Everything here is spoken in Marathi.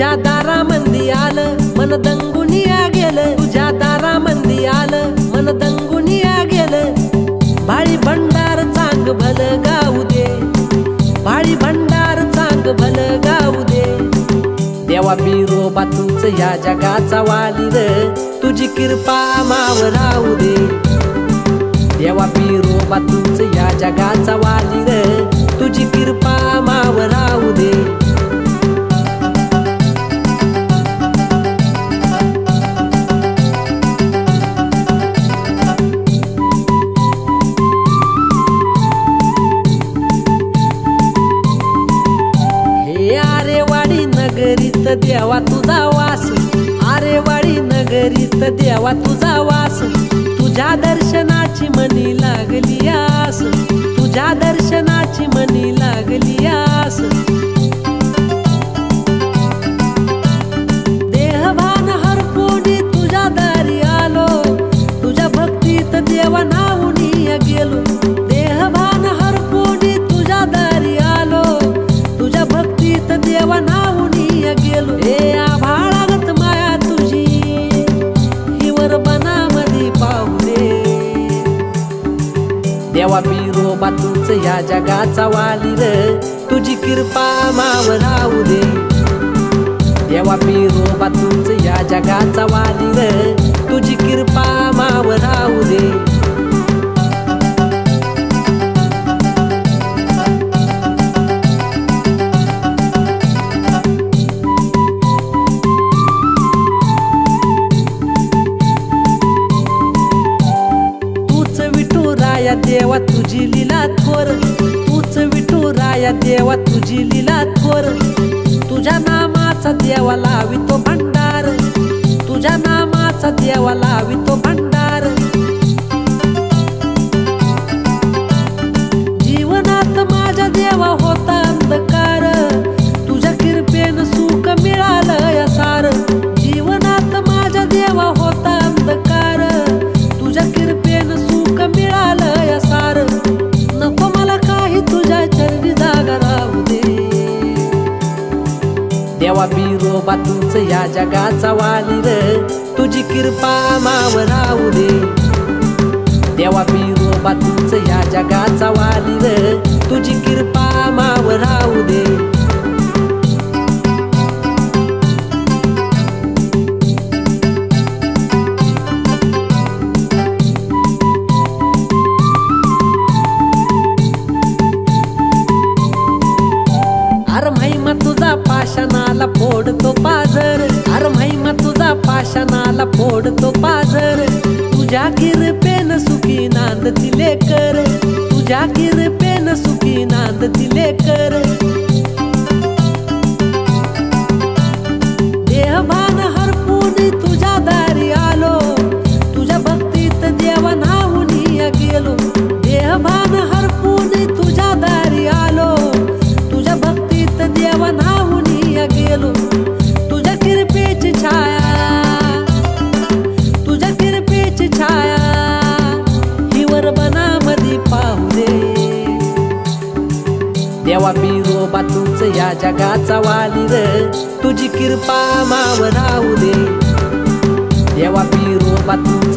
तुझ्या दारामंदी आलं मन दंगुनिया गेलं, तुझ्या दारामंदी आलं मन दंगुनिया गेलं. भाळी भंडार चांग भल गाऊ दे, भाळी भंडार चांग भल गाऊ दे. देवा बिरोबा तूच या जगाचा वाली रे, तुझी कृपा मावर राहू दे. देवा बिरोबा तूच या जगाचा वाली रे, तुझी कृपा मावर राहू दे. देवा तुझा वास, आरेवाडी नगरीत देवा तुझा वास. तुझ्या दर्शनाची मनी लागली आस, तुझ्या दर्शनाची मनी लागली आस. देहभान हरपोडी तुझ्या दारी आलो, तुझ्या भक्तीत देवा नावूनिया गेलो. देहभान हरपोडी तुझ्या दारी आलो, तुझ्या भक्तीत देवा नावूनिया गेलो. हे आभाळागत माया तुझी हिवर बनामधी पाहू दे. देवा बिरोबा तूच या जगाचा वाली रे, तुझी कृपा मावर राहू दे. देवा बिरोबा तूच या जगाचा वाली रे, तुझी कृपा मावर राहू दे. देवा तुझी लीला थोर, तूच विठुराया देवा तुझी लीला थोर. तुझ्या नामाचा देवा लावितो भंडार, तुझ्या नामाचा देवा लावितो भंडार. जीवनात माझ्या देवा होता अंधकार, तुझ्या कृपेन सुख मिळालं यसार. जीवनात माझ्या देवा होता अंधकार, तुझ्या कृपेन सुख मिळालं यसार. नको मला काही तुझ्या चरणी जागा राहू दे. देवा बिरोबा तूच या जगाचा वाली रे, तुझी कृपा मावर राहू दे. देवा बिरोबा तूच या जगाचा वाली रे, तुझी कृपा मावर राहू दे. अर महिमा तुझा पाषाणाला फोडतो पाझर, अर महिमा तुझा पाषाणाला फोडतो पाझर. तुझ्या कृपेन सुखी नांद दिले कर, तुझ्या कृपेन सुखी नांद दिले कर. देहभान हरपून तुझ्या दारी आलो, तुझ्या भक्तीत देवा नावूनिया गेलो. देहभान हरपून तुझ्या दारी आलो, तुझ्या भक्तीत देवा नावूनिया गेलो. तुझ्या कृपेची छाया, तुझ्या कृपेची छाया हिवर बनामधी पाहू दे. देवा बिरोबा तूच या जगाचा वाली रे, तुझी कृपा मावर राहू दे. देवा बिरोबा तूच